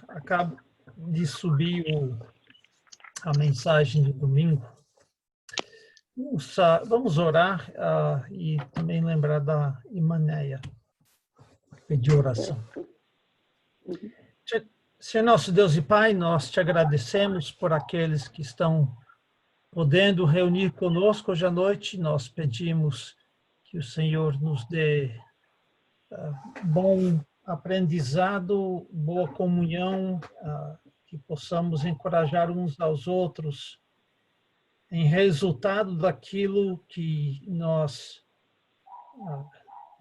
Acabo de subir a mensagem de domingo. Vamos orar e também lembrar da Imaneia, pedir oração. Senhor nosso Deus e Pai, nós te agradecemos por aqueles que estão podendo reunir conosco hoje à noite. Nós pedimos que o Senhor nos dê bom aprendizado, boa comunhão, que possamos encorajar uns aos outros em resultado daquilo que nós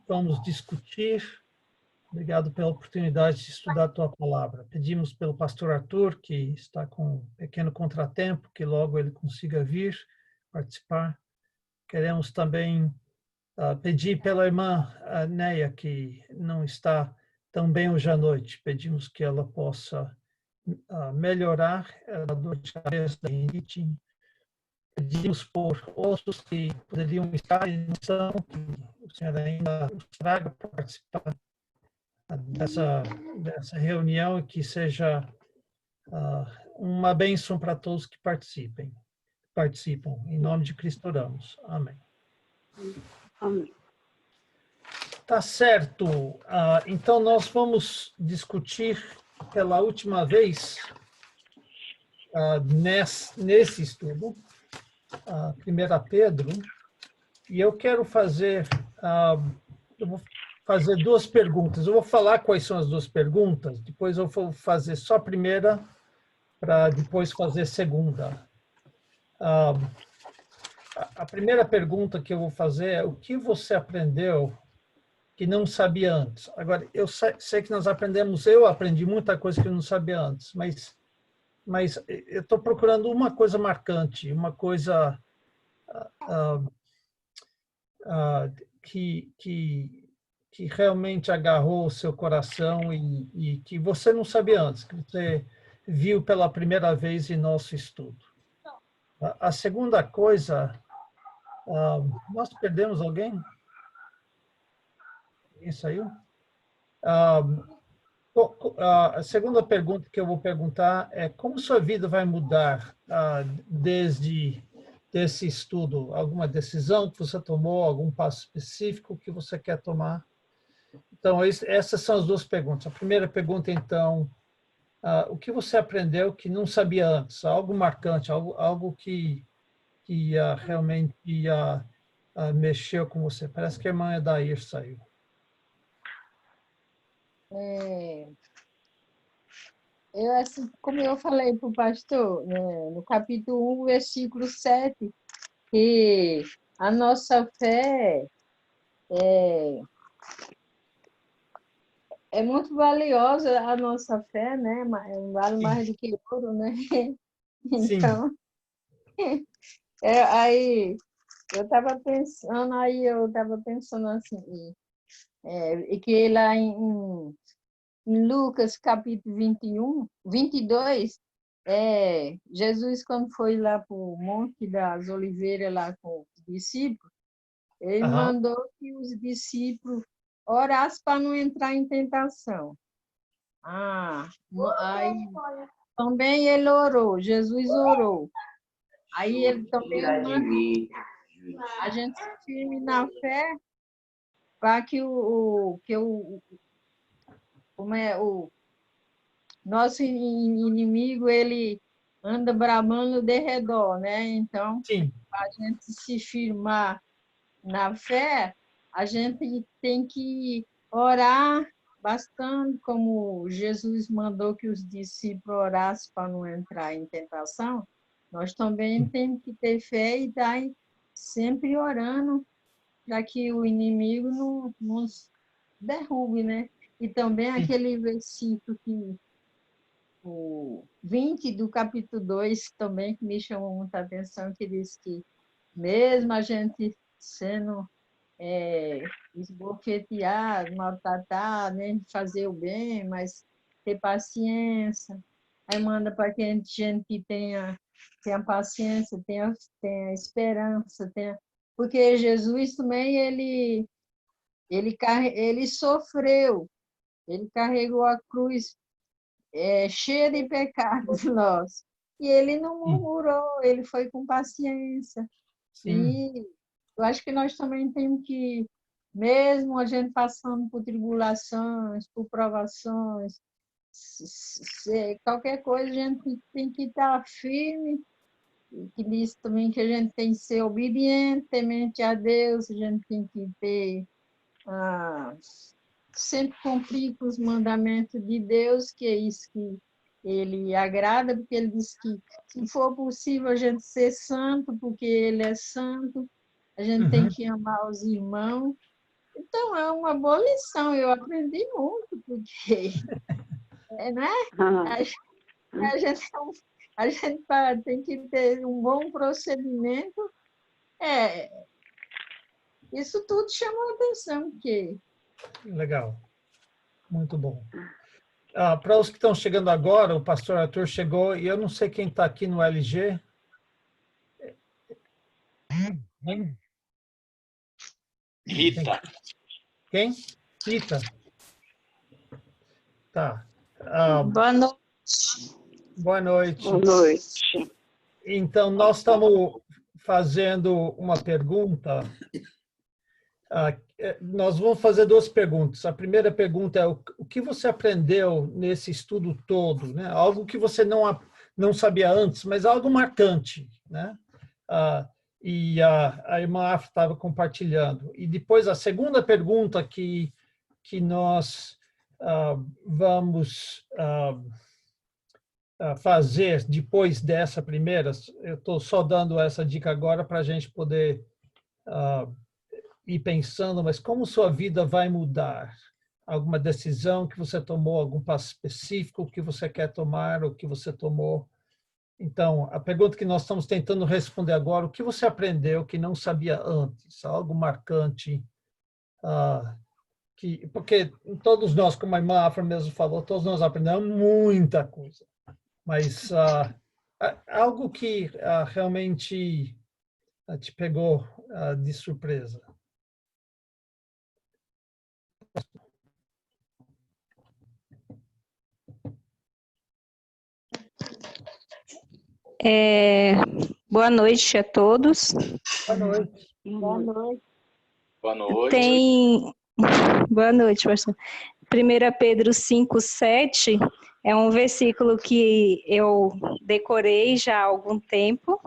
vamos discutir. Obrigado pela oportunidade de estudar a tua palavra. Pedimos pelo pastor Arthur, que está com um pequeno contratempo, que logo ele consiga vir participar. Queremos também pedir pela irmã Neia, que não está tão bem hoje à noite. Pedimos que ela possa melhorar a dor de cabeça da rinite. Pedimos por outros que poderiam estar em missão, que o Senhor ainda os traga para participar dessa reunião e que seja uma bênção para todos que participam. Em nome de Cristo oramos. Amém. Amém. Tá certo. Então, nós vamos discutir pela última vez nesse estudo, 1 Pedro, e eu quero fazer, duas perguntas. Eu vou falar quais são as duas perguntas, depois eu vou fazer só a primeira, para depois fazer a segunda. A primeira pergunta que eu vou fazer é: o que você aprendeu que não sabia antes? Agora, eu sei que eu aprendi muita coisa que eu não sabia antes, mas eu estou procurando uma coisa marcante, uma coisa que realmente agarrou o seu coração e que você não sabia antes, que você viu pela primeira vez em nosso estudo. A segunda coisa, nós perdemos alguém? Alguém saiu? A segunda pergunta que eu vou perguntar é: como sua vida vai mudar desde esse estudo? Alguma decisão que você tomou, algum passo específico que você quer tomar? Então, essas são as duas perguntas. A primeira pergunta, então, o que você aprendeu que não sabia antes? Algo marcante, algo que realmente mexeu com você. Parece que a irmã Edair saiu. Assim, como eu falei para o pastor, né, no capítulo 1, versículo 7, que a nossa fé é muito valiosa, a nossa fé, né? Vale mais do que ouro, né? Então, aí eu estava pensando assim, e que lá em Lucas, capítulo 22, Jesus, quando foi lá para o Monte das Oliveiras, lá com os discípulos, ele mandou que os discípulos orassem para não entrar em tentação. Aí também ele orou, Jesus orou. Aí ele também mandou a gente se firme na fé para que o nosso inimigo, ele anda bramando de redor, né? Então, para a gente se firmar na fé, a gente tem que orar bastante, como Jesus mandou que os discípulos orassem para não entrar em tentação. Nós também temos que ter fé e estar sempre orando para que o inimigo não nos derrube, né? E também aquele versículo o 20 do capítulo 2 também, que me chamou muita atenção, que diz que mesmo a gente sendo esbofeteado, maltratado, né, fazer o bem, mas ter paciência. Aí manda para que a gente tenha paciência, tenha esperança, porque Jesus também, ele sofreu, ele carregou a cruz cheia de pecados nossos. E ele não murmurou, ele foi com paciência. Sim. E eu acho que nós também temos que, mesmo a gente passando por tribulações, por provações, qualquer coisa, a gente tem que estar firme, que diz também que a gente tem que ser obediente, temente a Deus, a gente tem que ter, sempre cumprir com os mandamentos de Deus, que é isso que ele agrada, porque ele diz que, se for possível, a gente ser santo, porque ele é santo, a gente tem que amar os irmãos. Então, é uma boa lição, eu aprendi muito, porque, né? A gente tem que ter um bom procedimento. Isso tudo chamou a atenção, porque... Legal, muito bom. Para os que estão chegando agora, o pastor Arthur chegou, e eu não sei quem está aqui no LG. Rita. Quem? Rita. Tá. Boa noite. Boa noite. Boa noite. Então, nós estamos fazendo uma pergunta. Nós vamos fazer duas perguntas. A primeira pergunta é: o que você aprendeu nesse estudo todo, né? Algo que você não sabia antes, mas algo marcante, né? E a irmã Afra estava compartilhando. E depois a segunda pergunta que nós vamos fazer depois dessa primeira, eu estou só dando essa dica agora para a gente poder ir pensando, mas como sua vida vai mudar? Alguma decisão que você tomou, algum passo específico que você quer tomar, ou que você tomou? Então, a pergunta que nós estamos tentando responder agora: o que você aprendeu que não sabia antes? Algo marcante? Porque todos nós, como a irmã Afra mesmo falou, todos nós aprendemos muita coisa. Mas algo que realmente te pegou de surpresa? Boa noite a todos. Boa noite. Boa noite. Boa noite. Boa noite, pastor. 1 Pedro 5:7 é um versículo que eu decorei já há algum tempo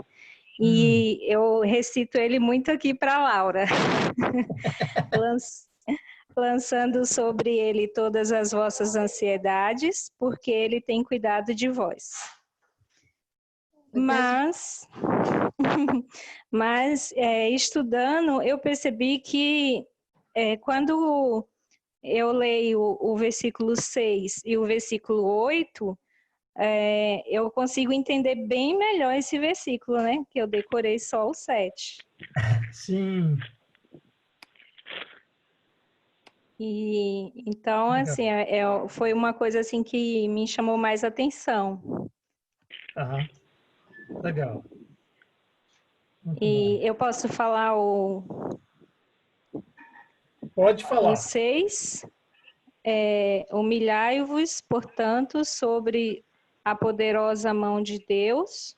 e eu recito ele muito aqui para a Laura. Lançando sobre ele todas as vossas ansiedades, porque ele tem cuidado de vós. Mas estudando, eu percebi que quando eu leio o versículo 6 e o versículo 8, eu consigo entender bem melhor esse versículo, né? Que eu decorei só o 7. Sim. E então, assim, foi uma coisa assim que me chamou mais atenção. Legal. Muito E bom. eu posso falar Pode falar. o 6. Humilhai-vos, portanto, sobre a poderosa mão de Deus,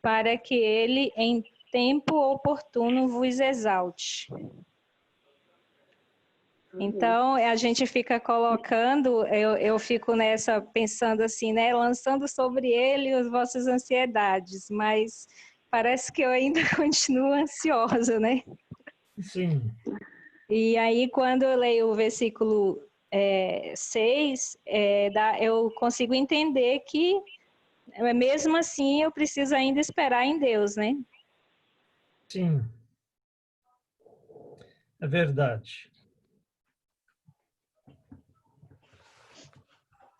para que ele, em tempo oportuno, vos exalte. Então, a gente fica colocando, eu fico nessa, pensando assim, né, lançando sobre ele as vossas ansiedades, mas parece que eu ainda continuo ansiosa, né? Sim. E aí, quando eu leio o versículo 6, eu consigo entender que, mesmo assim, eu preciso ainda esperar em Deus, né? Sim. É verdade.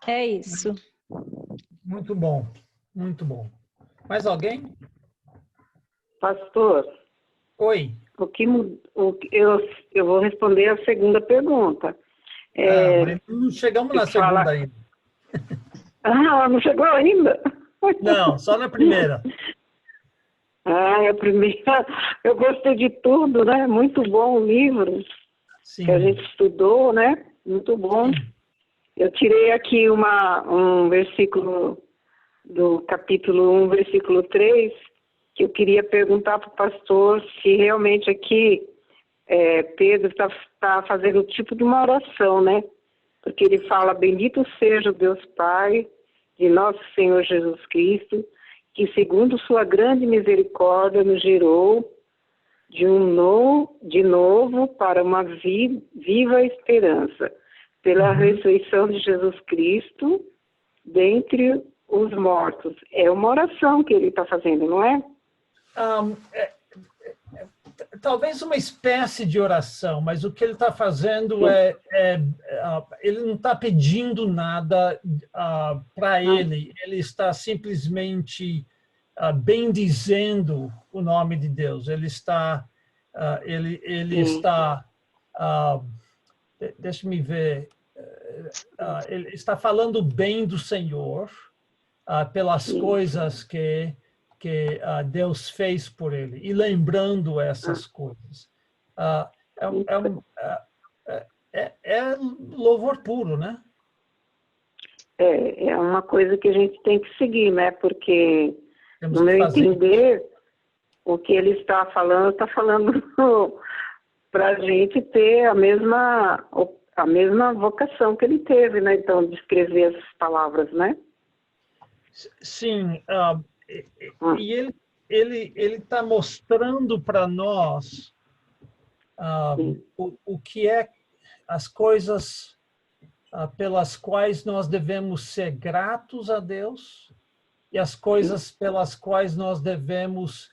É isso. Muito bom. Muito bom. Mais alguém? Pastor. Oi. Eu vou responder a segunda pergunta. Mas não chegamos na segunda ainda. Não chegou ainda? Não, só na primeira. A primeira, eu gostei de tudo, né? Muito bom o livro. Sim. Que a gente estudou, né? Muito bom. Sim. Eu tirei aqui um versículo do capítulo 1, versículo 3, que eu queria perguntar para o pastor se realmente aqui Pedro está fazendo o tipo de uma oração, né? Porque ele fala, bendito seja o Deus Pai de nosso Senhor Jesus Cristo, que segundo sua grande misericórdia nos gerou de novo para uma viva esperança, pela ressurreição de Jesus Cristo dentre os mortos. É uma oração que ele está fazendo, não é? Talvez uma espécie de oração, mas o que ele está fazendo ele não está pedindo nada para ele está simplesmente bendizendo o nome de Deus. Ele está, deixa-me ver, ele está falando bem do Senhor pelas coisas que Deus fez por ele e lembrando essas coisas. É louvor puro, né? É uma coisa que a gente tem que seguir, né? Porque, Temos no que meu fazer. entender, o que ele está falando para a gente ter a mesma vocação que ele teve, né? Então, de escrever essas palavras, né? Sim, e ele está mostrando para nós o que é as coisas pelas quais nós devemos ser gratos a Deus e as coisas pelas quais nós devemos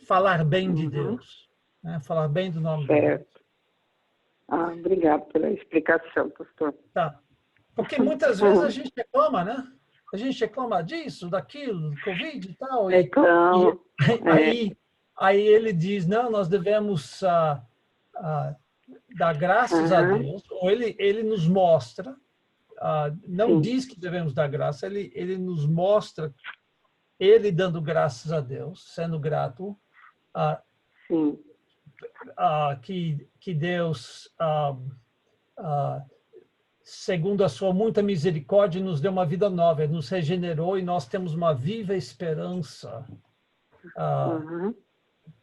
falar bem de Deus, né? Falar bem do nome de Deus. Obrigado pela explicação, pastor. Tá. Porque muitas vezes a gente reclama, né? A gente reclama disso, daquilo, do Covid e tal. Aí ele diz, não, nós devemos dar graças a Deus. Ou ele nos mostra, não diz que devemos dar graça, ele nos mostra, ele dando graças a Deus, sendo grato, que Deus... segundo a sua muita misericórdia, nos deu uma vida nova, nos regenerou e nós temos uma viva esperança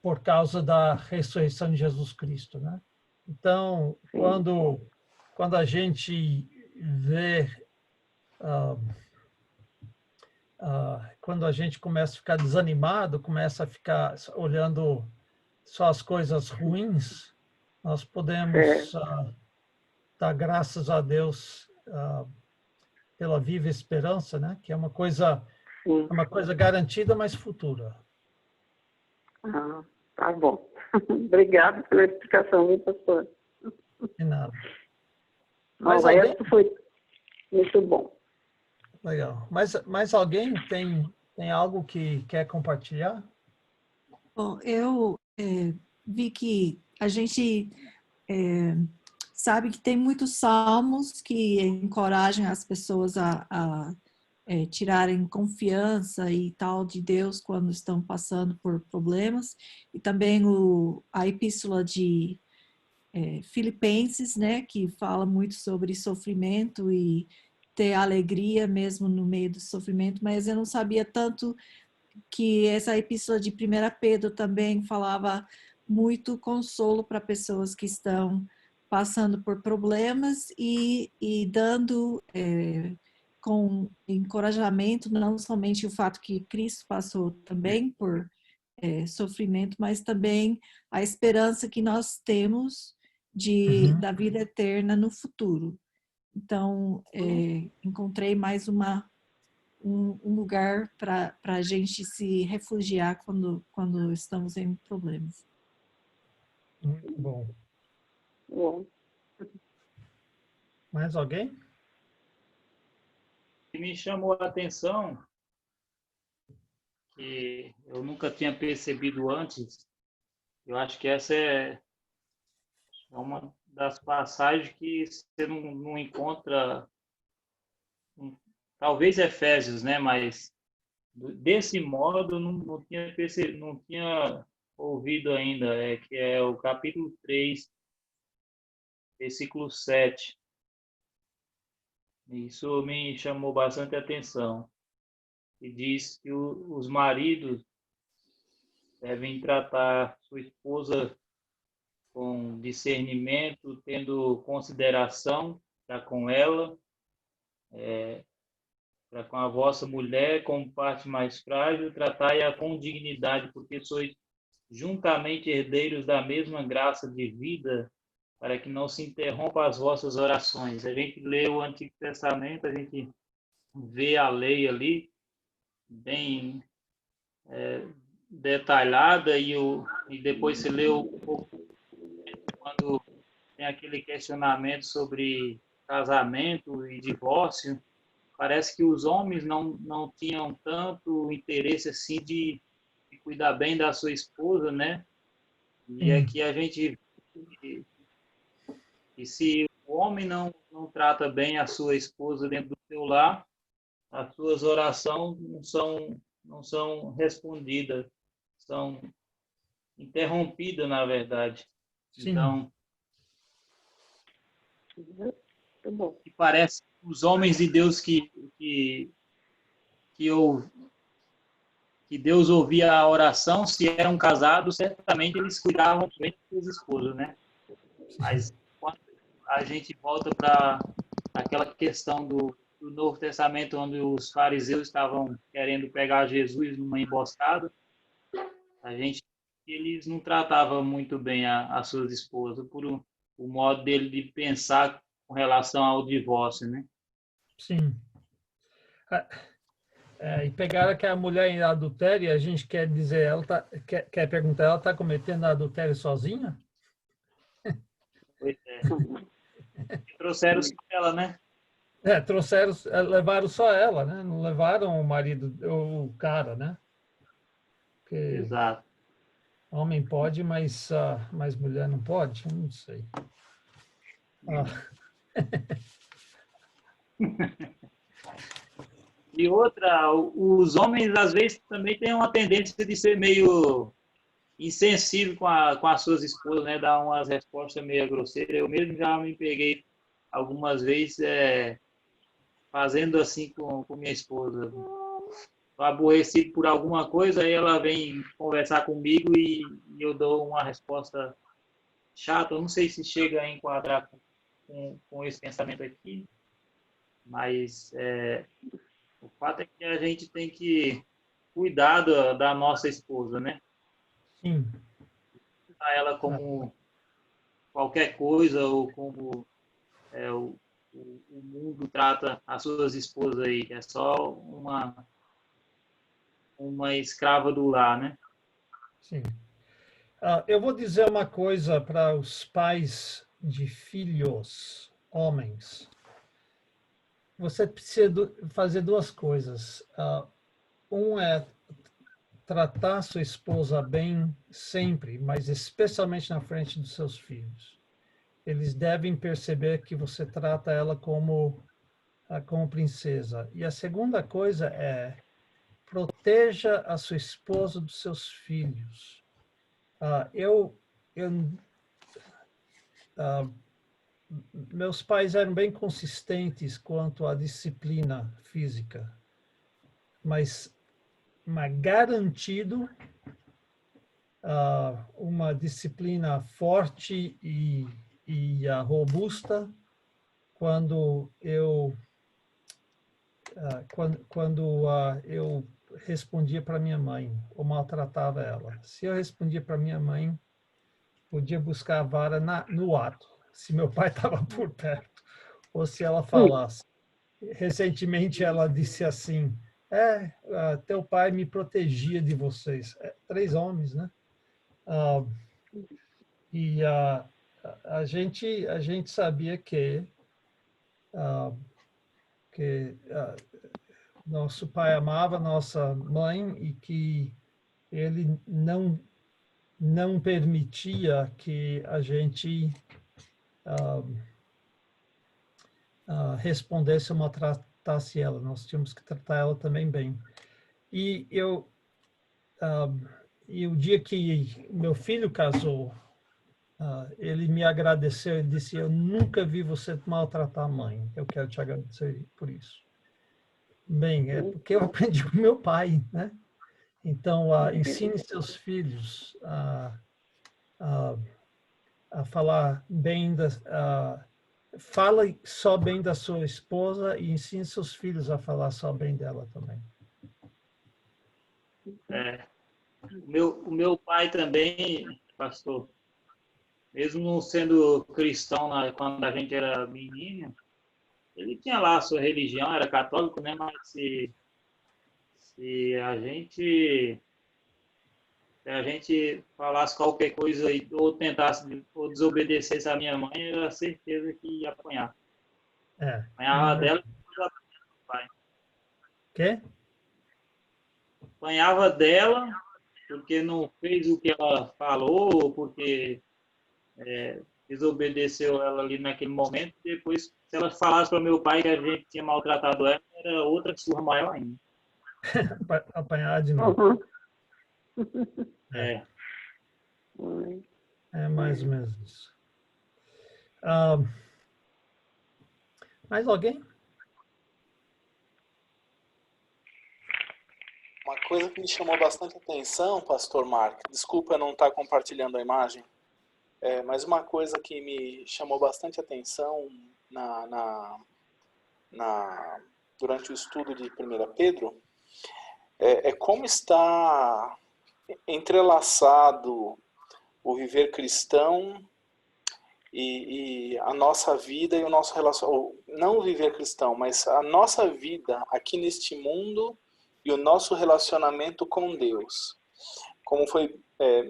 por causa da ressurreição de Jesus Cristo, né? Então, quando a gente vê, quando a gente começa a ficar desanimado, começa a ficar olhando só as coisas ruins, nós podemos dar graças a Deus pela viva esperança, né? Que é uma coisa garantida, mas futura. Tá bom. Obrigado pela explicação, viu, pastor? De nada. O resto foi muito bom. Legal. Mais alguém tem algo que quer compartilhar? Bom, eu vi que a gente sabe que tem muitos salmos que encorajam as pessoas a tirarem confiança e tal de Deus quando estão passando por problemas. E também a epístola de Filipenses, né, que fala muito sobre sofrimento e ter alegria mesmo no meio do sofrimento, mas eu não sabia tanto que essa epístola de 1 Pedro também falava muito consolo para pessoas que estão passando por problemas e dando com encorajamento, não somente o fato que Cristo passou também por sofrimento, mas também a esperança que nós temos da vida eterna no futuro. Então, encontrei mais um lugar para a gente se refugiar quando estamos em problemas. Muito bom. Bom. Mais alguém? Me chamou a atenção, que eu nunca tinha percebido antes, eu acho que essa é uma das passagens que você não encontra, talvez Efésios, né? Mas desse modo não tinha percebido, não tinha ouvido ainda, que é o capítulo 3, versículo 7. Isso me chamou bastante atenção. E diz que os maridos devem tratar sua esposa com discernimento, tendo consideração para com ela, para com a vossa mulher como parte mais frágil, tratai-a com dignidade, porque sois juntamente herdeiros da mesma graça de vida, para que não se interrompam as vossas orações. A gente lê o Antigo Testamento, a gente vê a lei ali, bem detalhada, e depois se lê um pouco quando tem aquele questionamento sobre casamento e divórcio. Parece que os homens não tinham tanto interesse assim de cuidar bem da sua esposa, né? E aqui a gente e se o homem não trata bem a sua esposa dentro do seu lar, as suas orações não são respondidas, são interrompidas, na verdade. Sim. Então, Muito bom. parece que os homens de Deus que Deus ouvia a oração, se eram casados, certamente eles cuidavam bem das suas esposas, né? Mas quando a gente volta para aquela questão do Novo Testamento, onde os fariseus estavam querendo pegar Jesus numa emboscada, eles não tratavam muito bem as suas esposas, por o modo dele de pensar com relação ao divórcio, né? Sim. E pegaram que a mulher em adultério, e a gente quer dizer, quer perguntar, ela está cometendo adultério sozinha? Pois é. Trouxeram só ela, né? Levaram só ela, né? Não levaram o marido, o cara, né? Porque Exato. homem pode, mas mulher não pode? Eu não sei. E outra, os homens às vezes também têm uma tendência de ser meio insensível com as suas esposas, né? Dar umas respostas meio grosseiras. Eu mesmo já me peguei algumas vezes fazendo assim com minha esposa. Estou aborrecido por alguma coisa, aí ela vem conversar comigo e eu dou uma resposta chata. Eu não sei se chega a enquadrar com esse pensamento aqui, mas o fato é que a gente tem que cuidar da nossa esposa, né? Sim. Tratar ela como qualquer coisa, ou como o mundo trata as suas esposas aí, que é só uma escrava do lar, né? Sim. Eu vou dizer uma coisa para os pais de filhos, homens. Você precisa fazer duas coisas. Um é tratar sua esposa bem sempre, mas especialmente na frente dos seus filhos. Eles devem perceber que você trata ela como princesa. E a segunda coisa é proteja a sua esposa dos seus filhos. Meus pais eram bem consistentes quanto à disciplina física, mas garantido uma disciplina forte e robusta quando eu eu respondia para minha mãe ou maltratava ela. Se eu respondia para minha mãe, podia buscar a vara no ato, se meu pai estava por perto, ou se ela falasse. Recentemente ela disse assim, teu pai me protegia de vocês. 3 homens, né? E a gente sabia que nosso pai amava nossa mãe e que ele não permitia que a gente respondesse ou maltratasse ela. Nós tínhamos que tratar ela também bem. E e o dia que meu filho casou, ele me agradeceu e disse: eu nunca vi você maltratar a mãe. Eu quero te agradecer por isso. Bem, é porque eu aprendi com meu pai, né? Então, ensine seus filhos a falar bem fale só bem da sua esposa e ensine seus filhos a falar só bem dela também. O meu pai também, pastor, mesmo não sendo cristão quando a gente era menino, ele tinha lá a sua religião, era católico, né? Mas se a gente falasse qualquer coisa ou tentasse ou desobedecesse a minha mãe, era certeza que ia apanhar. Apanhava dela e depois do pai. Quê? Apanhava dela porque não fez o que ela falou, ou porque desobedeceu ela ali naquele momento. Depois, se ela falasse para meu pai que a gente tinha maltratado ela, era outra surra maior ainda. Apanhar de novo. É. É mais ou menos isso. Mais alguém? Uma coisa que me chamou bastante atenção, pastor Mark, desculpa não estar compartilhando a imagem, mas uma coisa que me chamou bastante atenção durante o estudo de 1 Pedro é como está entrelaçado o viver cristão e a nossa vida e o nosso relacionamento, não o viver cristão, mas a nossa vida aqui neste mundo e o nosso relacionamento com Deus. Como foi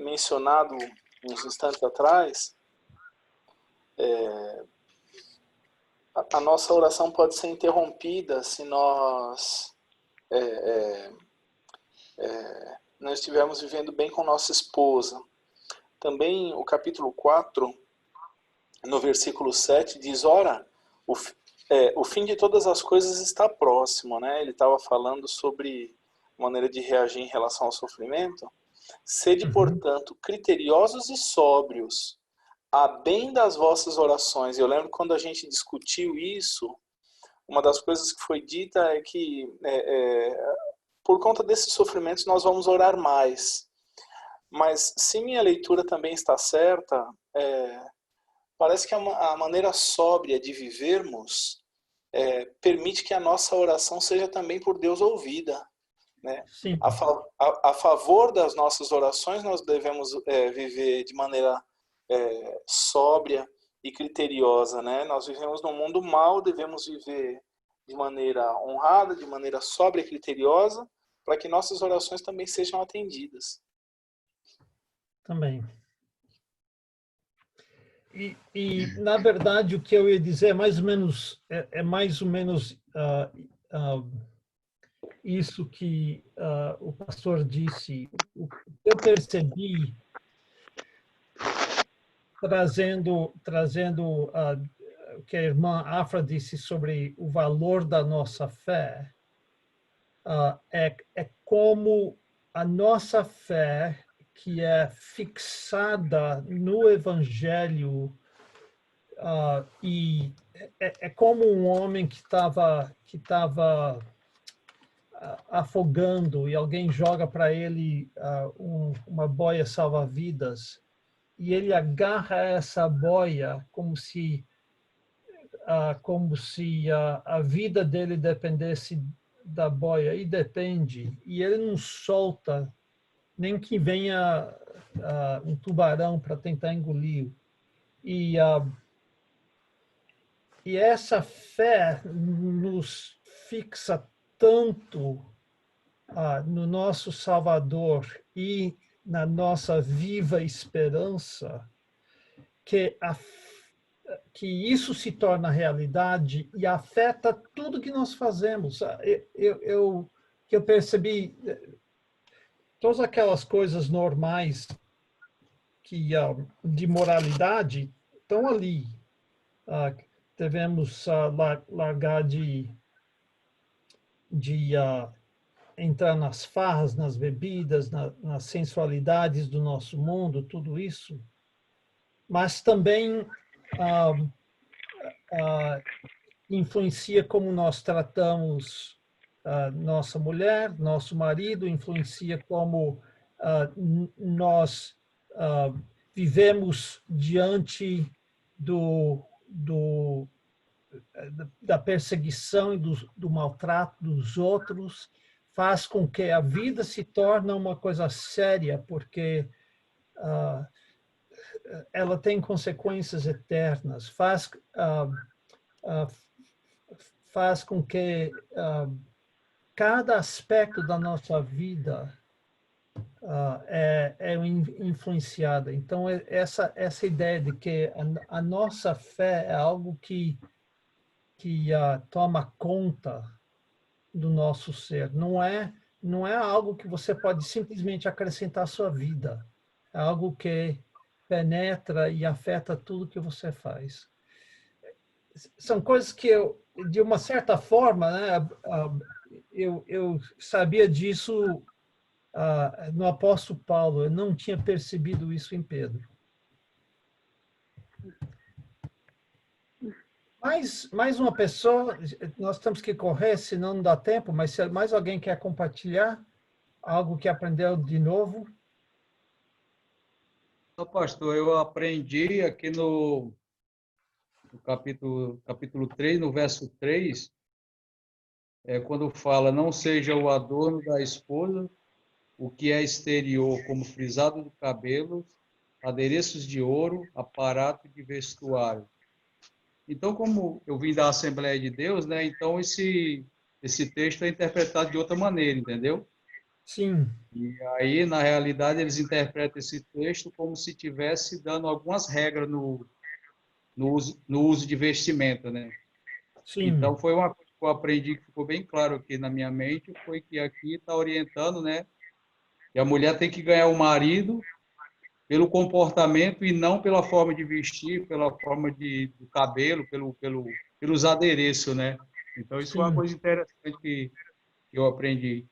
mencionado uns instantes atrás, a nossa oração pode ser interrompida se nós não estivermos vivendo bem com nossa esposa. Também o capítulo 4, no versículo 7, diz: ora, o fim de todas as coisas está próximo, né? Ele estava falando sobre maneira de reagir em relação ao sofrimento. Sede, portanto, criteriosos e sóbrios, a bem das vossas orações. Eu lembro quando a gente discutiu isso, uma das coisas que foi dita é que por conta desses sofrimentos nós vamos orar mais. Mas se minha leitura também está certa, parece que a maneira sóbria de vivermos permite que a nossa oração seja também por Deus ouvida. Né? A favor das nossas orações, nós devemos viver de maneira sóbria e criteriosa. Né? Nós vivemos num mundo mau, devemos viver de maneira honrada, de maneira sóbria e criteriosa, para que nossas orações também sejam atendidas. Também. E na verdade, o que eu ia dizer é mais ou menos isso que o pastor disse. O que eu percebi, trazendo o que a irmã Afra disse sobre o valor da nossa fé, é como a nossa fé, que é fixada no Evangelho, e é como um homem que estava afogando e alguém joga para ele uma boia salva-vidas e ele agarra essa boia como se a vida dele dependesse da boia, e depende, e ele não solta nem que venha um tubarão para tentar engolir. E essa fé nos fixa tanto no nosso Salvador e na nossa viva esperança que isso se torna realidade e afeta tudo que nós fazemos. Que eu percebi, todas aquelas coisas normais de moralidade estão ali. Devemos largar de entrar nas farras, nas bebidas, nas sensualidades do nosso mundo, tudo isso. mas também influencia como nós tratamos nossa mulher, nosso marido, influencia como nós vivemos diante da perseguição e do maltrato dos outros, faz com que a vida se torne uma coisa séria, porque ela tem consequências eternas, faz com que cada aspecto da nossa vida é influenciada. Então, essa ideia de que a nossa fé é algo que toma conta do nosso ser. Não é algo que você pode simplesmente acrescentar à sua vida. É algo que penetra e afeta tudo que você faz. São coisas que eu, de uma certa forma, né, eu sabia disso no apóstolo Paulo. Eu não tinha percebido isso em Pedro. Mais uma pessoa, nós temos que correr, senão não dá tempo, mas se mais alguém quer compartilhar algo que aprendeu de novo. Pastor, eu aprendi aqui no capítulo 3, no verso 3, quando fala, não seja o adorno da esposa, o que é exterior, como frisado do cabelo, adereços de ouro, aparato de vestuário. Então, como eu vim da Assembleia de Deus, né? Então esse texto é interpretado de outra maneira, entendeu? Sim. E aí, na realidade, eles interpretam esse texto como se estivesse dando algumas regras no uso de vestimenta, né? Sim. Então, foi uma coisa que eu aprendi que ficou bem claro aqui na minha mente, foi que aqui está orientando, né? Que a mulher tem que ganhar o marido pelo comportamento e não pela forma de vestir, pela forma do cabelo, pelos adereços, né? Então, isso foi uma coisa interessante que eu aprendi.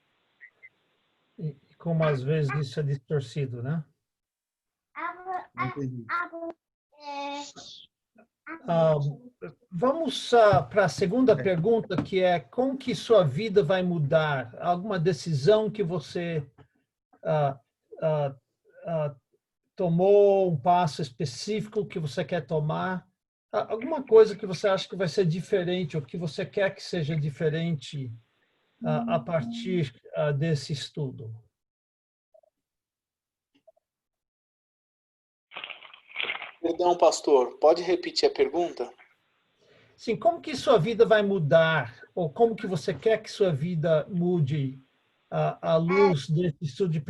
E como às vezes isso é distorcido, né? Entendi. Vamos para a segunda pergunta, que é como que sua vida vai mudar? Alguma decisão que você tomou, um passo específico que você quer tomar? Alguma coisa que você acha que vai ser diferente ou que você quer que seja diferente a partir desse estudo? Perdão, pastor, pode repetir a pergunta? Sim, como que sua vida vai mudar? Ou como que você quer que sua vida mude à luz desse estudo de 1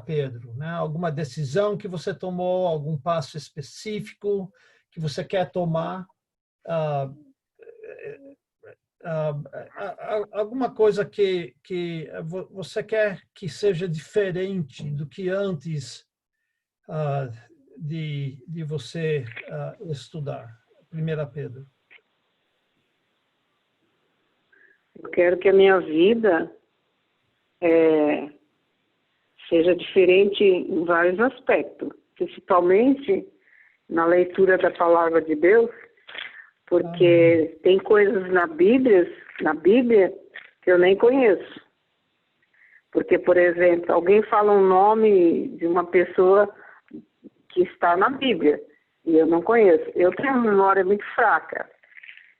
Pedro? Né? Alguma decisão que você tomou, algum passo específico que você quer tomar? Alguma coisa que você quer que seja diferente do que antes de você estudar 1 Pedro? Eu quero que a minha vida seja diferente em vários aspectos, principalmente na leitura da palavra de Deus, porque tem coisas na Bíblia que eu nem conheço. Porque, por exemplo, alguém fala um nome de uma pessoa que está na Bíblia e eu não conheço. Eu tenho uma memória muito fraca.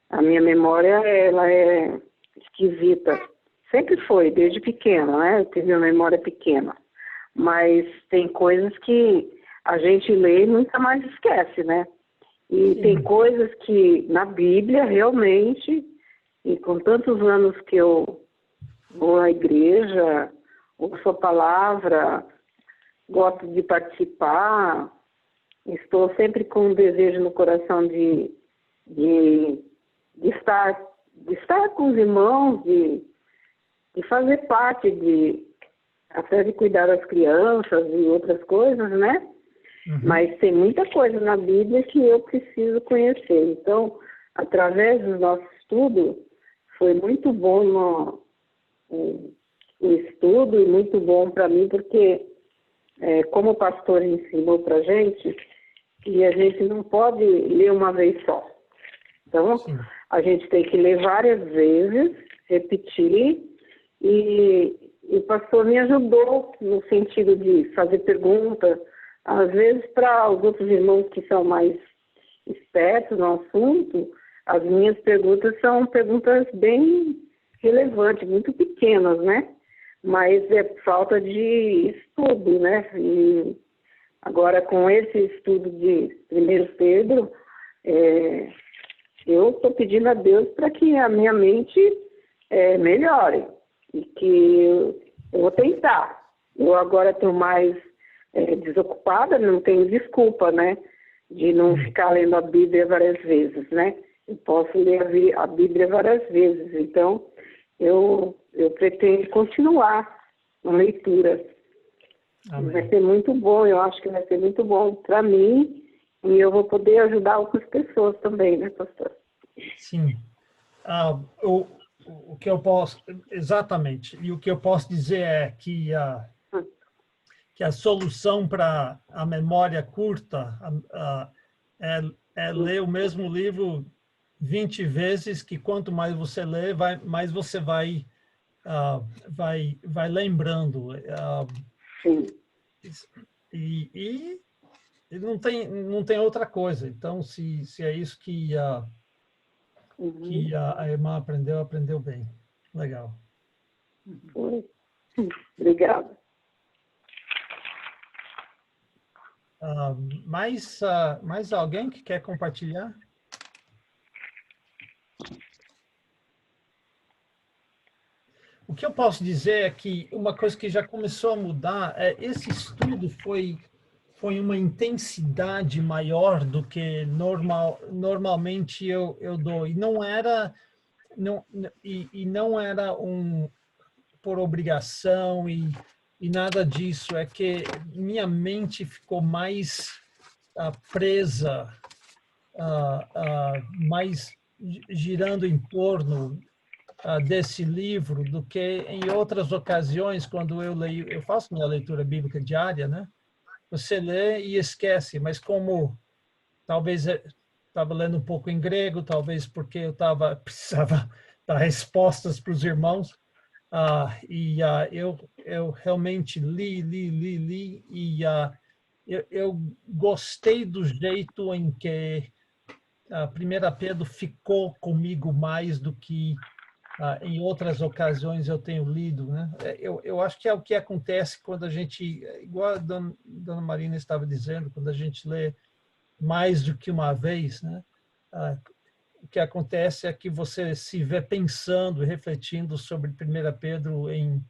A minha memória, ela é esquisita. Sempre foi, desde pequena, né? Eu tive uma memória pequena. Mas tem coisas que a gente lê e nunca mais esquece, né? E Sim. Tem coisas que na Bíblia, realmente, e com tantos anos que eu vou à igreja, ouço a palavra, gosto de participar, estou sempre com um desejo no coração de estar com os irmãos, de fazer parte até de cuidar das crianças e outras coisas, né? Uhum. Mas tem muita coisa na Bíblia que eu preciso conhecer. Então, através do nosso estudo, foi muito bom o estudo e muito bom para mim, porque, como o pastor ensinou para a gente, E a gente não pode ler uma vez só. Então, Sim. a gente tem que ler várias vezes, repetir, e o pastor me ajudou no sentido de fazer perguntas, às vezes para os outros irmãos que são mais espertos no assunto, as minhas perguntas são perguntas bem relevantes, muito pequenas, né? Mas é falta de estudo, né? E agora, com esse estudo de 1 Pedro, eu estou pedindo a Deus para que a minha mente melhore. E que eu vou tentar. Eu agora estou mais desocupada, não tenho desculpa, né? De não ficar lendo a Bíblia várias vezes, né? Eu posso ler a Bíblia várias vezes. Então, eu pretendo continuar na leitura. Amém. Vai ser muito bom, eu acho que vai ser muito bom para mim e eu vou poder ajudar outras pessoas também, né, pastor? Sim. O que eu posso, exatamente, e o que eu posso dizer é que a solução para a memória curta é ler o mesmo livro 20 vezes, que quanto mais você lê, mais você vai lembrando. Sim. E não tem outra coisa. Então, se é isso que a irmã aprendeu bem. Legal. Obrigada. Mais alguém que quer compartilhar? O que eu posso dizer é que uma coisa que já começou a mudar esse estudo foi uma intensidade maior do que normalmente eu dou. E não era por obrigação e nada disso. É que minha mente ficou mais presa, mais girando em torno desse livro do que em outras ocasiões, quando eu leio. Eu faço minha leitura bíblica diária, né? Você lê e esquece, mas como talvez estava lendo um pouco em grego, talvez porque eu precisava dar respostas para os irmãos, eu realmente li, e eu gostei do jeito em que a 1 Pedro ficou comigo mais do que em outras ocasiões eu tenho lido, né? Eu acho que é o que acontece quando a gente, igual a dona Marina estava dizendo, quando a gente lê mais do que uma vez, né? O que acontece é que você se vê pensando e refletindo sobre 1 Pedro em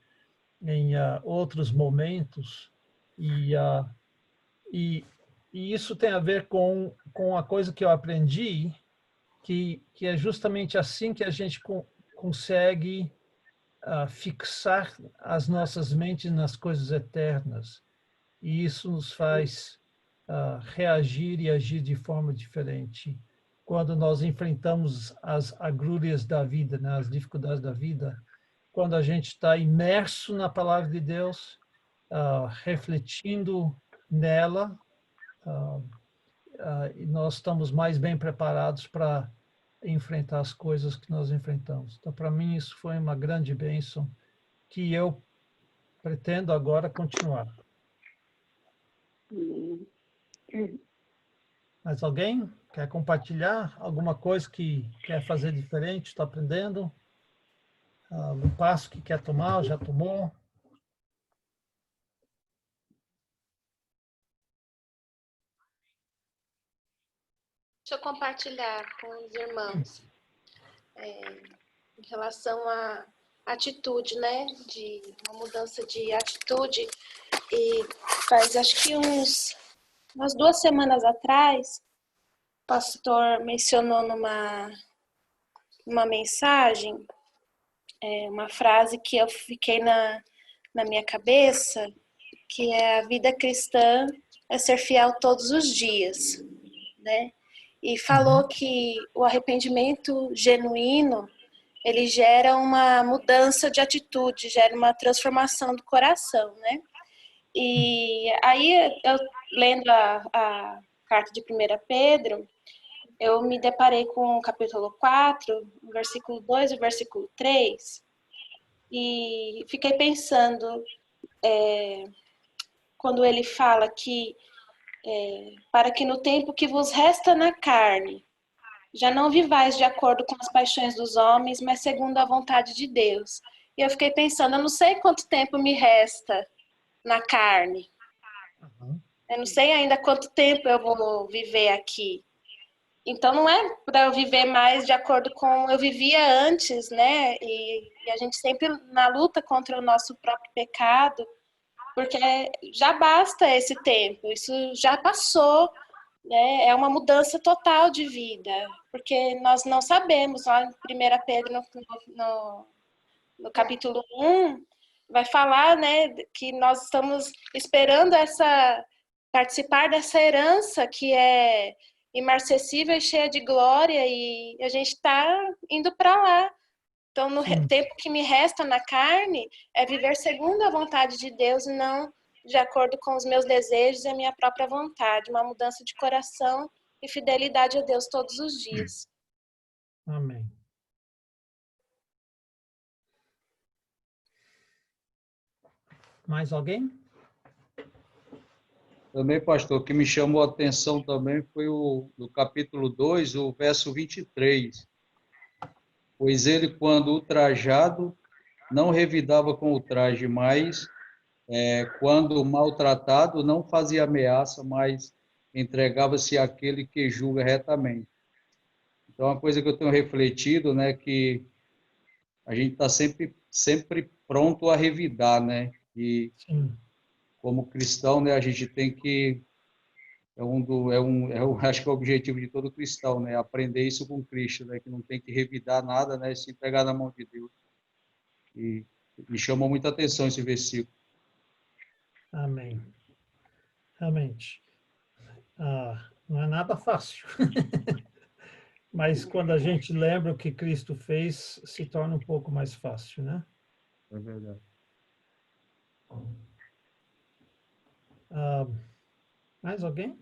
outros momentos, e isso tem a ver com a coisa que eu aprendi, que é justamente assim que a gente consegue fixar as nossas mentes nas coisas eternas. E isso nos faz reagir e agir de forma diferente. Quando nós enfrentamos as agrúrias da vida, né, as dificuldades da vida, quando a gente está imerso na palavra de Deus, refletindo nela, e nós estamos mais bem preparados para enfrentar as coisas que nós enfrentamos. Então, para mim, isso foi uma grande bênção que eu pretendo agora continuar. Mais alguém quer compartilhar alguma coisa que quer fazer diferente, está aprendendo? Um passo que quer tomar, ou já tomou? Deixa eu compartilhar com os irmãos em relação à atitude, né? De uma mudança de atitude. E faz acho que umas 2 semanas atrás, o pastor mencionou numa mensagem uma frase que eu fiquei na minha cabeça, que é: a vida cristã é ser fiel todos os dias, né? E falou que o arrependimento genuíno, ele gera uma mudança de atitude, gera uma transformação do coração, né? E aí, eu lendo carta de 1 Pedro, eu me deparei com o capítulo 4, o versículo 2 e o versículo 3, e fiquei pensando, quando ele fala que, para que no tempo que vos resta na carne, já não vivais de acordo com as paixões dos homens, mas segundo a vontade de Deus. E eu fiquei pensando, eu não sei quanto tempo me resta na carne. Eu não sei ainda quanto tempo eu vou viver aqui. Então, não é para eu viver mais de acordo com eu vivia antes, né? E a gente sempre na luta contra o nosso próprio pecado, porque já basta esse tempo, isso já passou, né? É uma mudança total de vida, porque nós não sabemos, lá em 1 Pedro, no capítulo 1, vai falar, né, que nós estamos esperando participar dessa herança que é imarcessível e cheia de glória, e a gente está indo para lá. Então, no tempo que me resta na carne, é viver segundo a vontade de Deus e não de acordo com os meus desejos e a minha própria vontade. Uma mudança de coração e fidelidade a Deus todos os dias. Amém. Mais alguém? Também, pastor, o que me chamou a atenção também foi no capítulo 2, o verso 23. Pois ele, quando ultrajado, não revidava com o traje, mas, quando maltratado, não fazia ameaça, mas entregava-se àquele que julga retamente. Então, uma coisa que eu tenho refletido, né, que a gente está sempre pronto a revidar, né? E Sim. como cristão, né, a gente tem que acho que é o objetivo de todo cristão, né? Aprender isso com Cristo, né? Que não tem que revidar nada, né? Se entregar na mão de Deus. E me chamou muita atenção esse versículo. Amém. Realmente. Não é nada fácil. Mas quando a gente lembra o que Cristo fez, se torna um pouco mais fácil, né? É verdade. Mais alguém?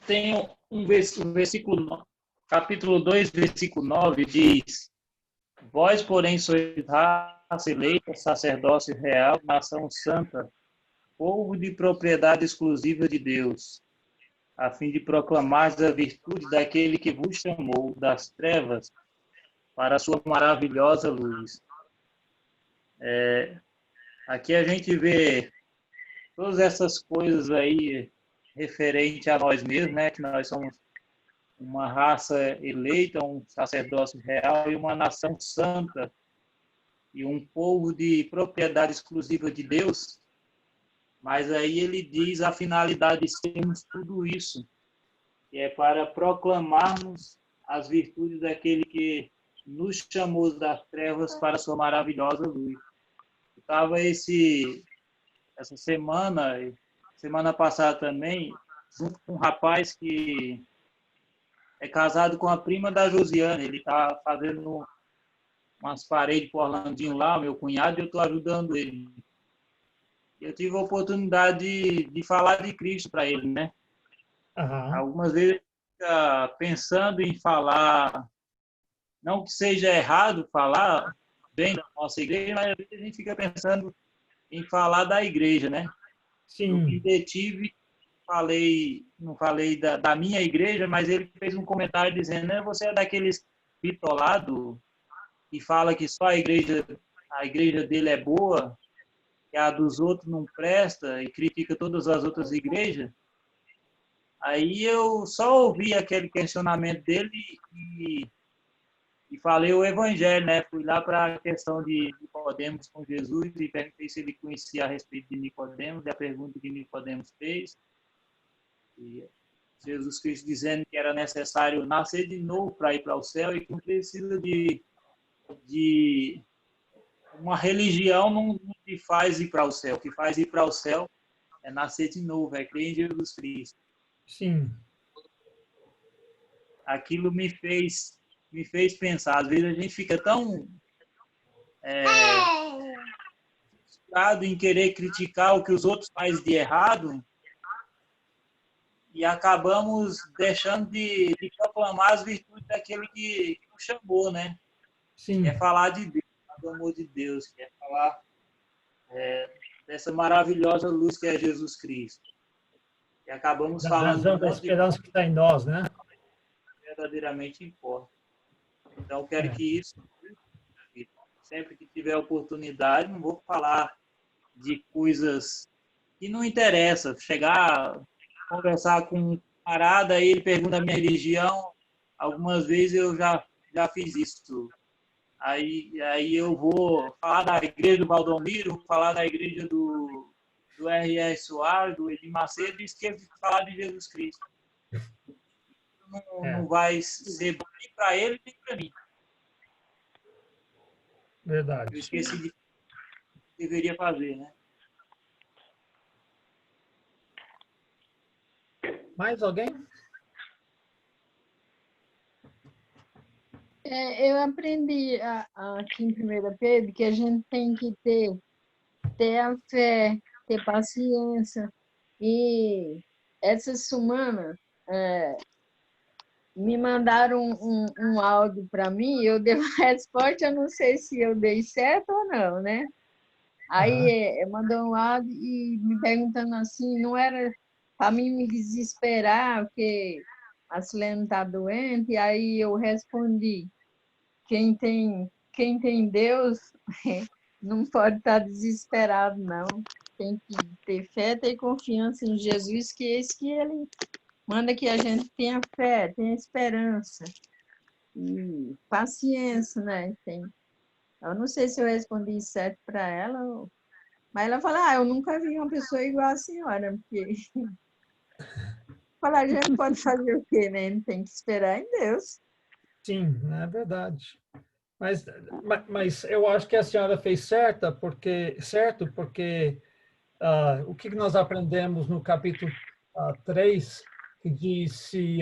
Tem um versículo, capítulo 2, versículo 9, diz: Vós, porém, sois raça eleita, sacerdócio real, nação santa, povo de propriedade exclusiva de Deus, a fim de proclamar a virtude daquele que vos chamou das trevas para a sua maravilhosa luz. Aqui a gente vê todas essas coisas aí referente a nós mesmos, né? Que nós somos uma raça eleita, um sacerdócio real e uma nação santa e um povo de propriedade exclusiva de Deus. Mas aí ele diz a finalidade de sermos tudo isso, que é para proclamarmos as virtudes daquele que nos chamou das trevas para a sua maravilhosa luz. Estava essa semana passada também, junto com um rapaz que é casado com a prima da Josiane. Ele está fazendo umas paredes por Orlandinho lá, meu cunhado, e eu estou ajudando ele. Eu tive a oportunidade de falar de Cristo para ele, né? Algumas vezes ele fica pensando em falar, não que seja errado falar bem da nossa igreja, mas às vezes a gente fica pensando em falar da igreja, né? Sim. Eu me detive, não falei da minha igreja, mas ele fez um comentário dizendo, né, você é daqueles bitolados que fala que só a igreja dele é boa, que a dos outros não presta e critica todas as outras igrejas. Aí eu só ouvi aquele questionamento dele e falei o evangelho, né? Fui lá para a questão de Nicodemos com Jesus e perguntei se ele conhecia a respeito de Nicodemos, e a pergunta que Nicodemos fez. E Jesus Cristo dizendo que era necessário nascer de novo para ir para o céu e que não precisa de uma religião não te faz ir para o céu. O que faz ir para o céu é nascer de novo, é crer em Jesus Cristo. Sim. Aquilo me fez pensar. Às vezes a gente fica tão focado em querer criticar o que os outros fazem de errado e acabamos deixando de proclamar as virtudes daquele que nos chamou, né? Sim. Quer falar de Deus, do amor de Deus, quer falar dessa maravilhosa luz que é Jesus Cristo. E acabamos falando da esperança que está em nós, né? Verdadeiramente importa. Então, eu quero que isso, sempre que tiver oportunidade, não vou falar de coisas que não interessam. Chegar, conversar com um camarada, ele pergunta a minha religião. Algumas vezes eu já fiz isso. Aí eu vou falar da igreja do Valdomiro, vou falar da igreja do R.R. Soares, do Edir Macedo, e esqueço de falar de Jesus Cristo. Não vai ser bom nem para ele, nem para mim. Verdade. Eu esqueci de deveria fazer, né? Mais alguém? Eu aprendi aqui em 1 Pedro que a gente tem que ter a fé, ter paciência. E essa semana me mandaram um áudio para mim, eu dei uma resposta, eu não sei se eu dei certo ou não, né? Aí mandou um áudio e me perguntando assim, não era para mim me desesperar, porque a Silene está doente, e aí eu respondi, quem tem Deus não pode estar desesperado, não. Tem que ter fé, ter confiança em Jesus, que é isso que ele manda que a gente tenha fé, tenha esperança e paciência, né? Eu não sei se eu respondi certo para ela, mas ela falou, eu nunca vi uma pessoa igual a senhora, porque falar, a gente pode fazer o quê, né? Não tem que esperar em Deus. Sim, é verdade. Mas eu acho que a senhora fez certo, porque o que nós aprendemos no capítulo 3, que disse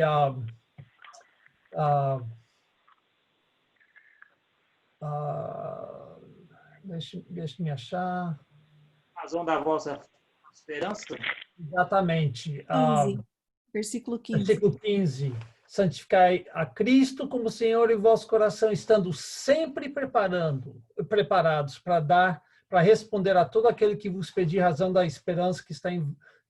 deixa-me achar. Razão da vossa esperança? Exatamente. 15, versículo 15. Versículo 15. Santificai a Cristo como Senhor em vosso coração, estando sempre preparados para responder a todo aquele que vos pedir razão da esperança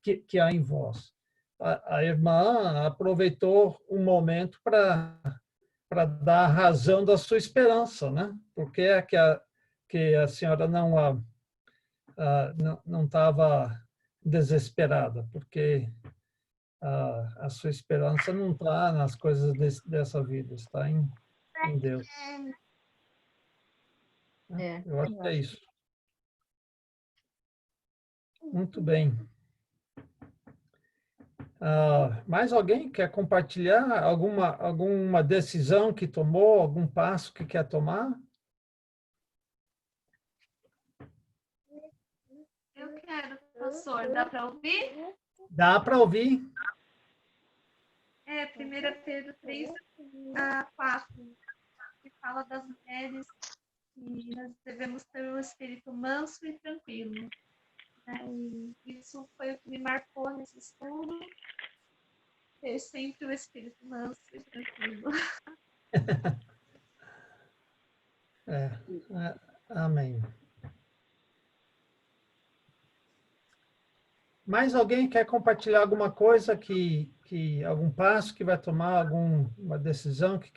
que há em vós. A irmã aproveitou um momento para dar razão da sua esperança, né? Porque é que a senhora não estava desesperada, porque a sua esperança não está nas coisas dessa vida, está em Deus. Eu acho que é isso. Muito bem. Mais alguém quer compartilhar alguma decisão que tomou, algum passo que quer tomar? Eu quero, pastor. Dá para ouvir? Dá para ouvir. 1 Pedro 3:4, que fala das mulheres que nós devemos ter um espírito manso e tranquilo. E isso foi o que me marcou nesse estudo, ter sempre o espírito manso e tranquilo. Amém. Mais alguém quer compartilhar alguma coisa algum passo que vai tomar, alguma decisão que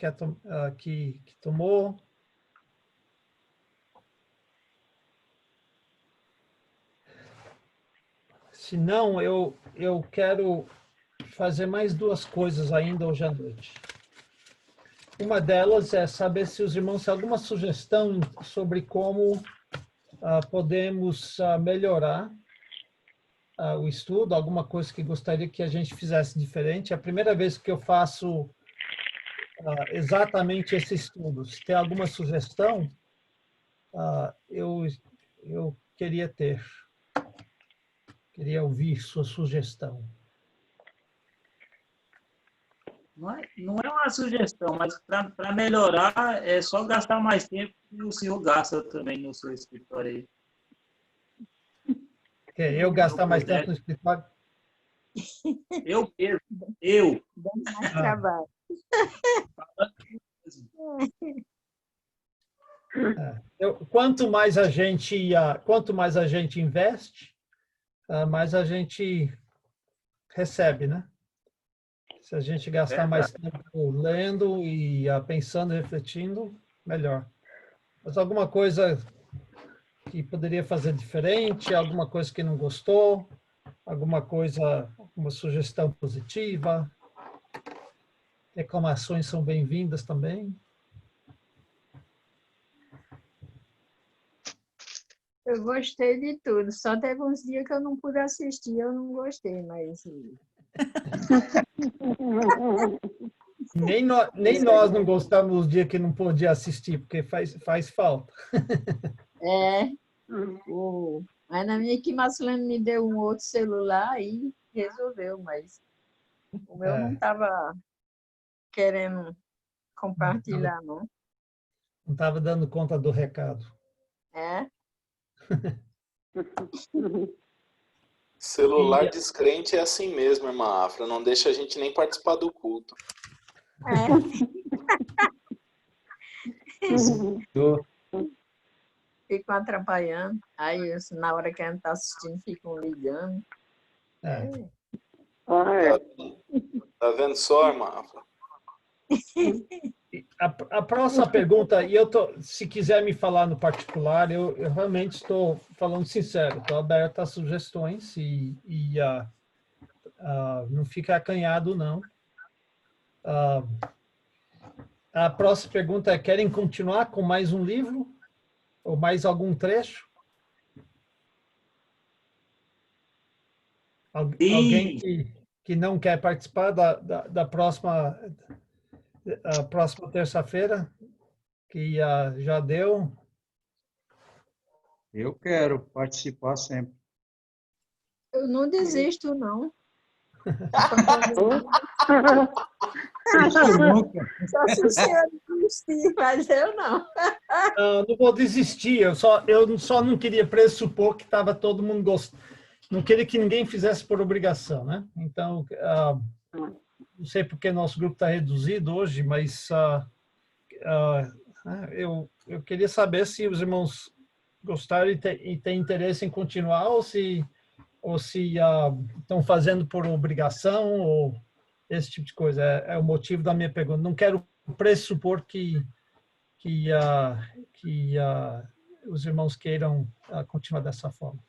tomou? Se não, eu quero fazer mais duas coisas ainda hoje à noite. Uma delas é saber se os irmãos têm alguma sugestão sobre como podemos melhorar o estudo, alguma coisa que gostaria que a gente fizesse diferente. É a primeira vez que eu faço exatamente esse estudo. Se tem alguma sugestão, eu queria ter. Queria ouvir sua sugestão. Não é uma sugestão, mas para melhorar é só gastar mais tempo que o senhor gasta também no seu escritório aí. Eu gastar mais tempo no escritório? Eu mesmo. Eu. Dando mais trabalho. Quanto mais a gente investe, mais a gente recebe, né? Se a gente gastar mais tempo lendo e pensando, refletindo, melhor. Mas alguma coisa que poderia fazer diferente, alguma coisa que não gostou, alguma sugestão positiva, reclamações são bem-vindas também. Eu gostei de tudo, só teve uns dias que eu não pude assistir, eu não gostei, mas... Nem nós não gostamos dos dias que não podia assistir, porque faz falta. Mas na minha que Marcelino me deu um outro celular e resolveu, mas o meu não estava querendo compartilhar, não. Não estava dando conta do recado. Celular descrente é assim mesmo, irmã Afra. Não deixa a gente nem participar do culto. Ficam atrapalhando. Aí, na hora que a gente está assistindo, ficam ligando. Tá vendo só, irmã Afra? A próxima pergunta, se quiser me falar no particular, eu realmente estou falando sincero, estou aberto a sugestões e não fica acanhado, não. A próxima pergunta é: querem continuar com mais um livro? Ou mais algum trecho? Alguém que não quer participar da próxima terça-feira, que já deu? Eu quero participar sempre. Eu não desisto, não. Só se o senhor desistir, mas eu não. Não vou desistir, eu só não queria pressupor que estava todo mundo gostando. Não queria que ninguém fizesse por obrigação, né? Então, não sei porque nosso grupo está reduzido hoje, mas eu queria saber se os irmãos gostaram e têm interesse em continuar ou se estão fazendo por obrigação ou esse tipo de coisa. É o motivo da minha pergunta. Não quero pressupor que os irmãos queiram continuar dessa forma.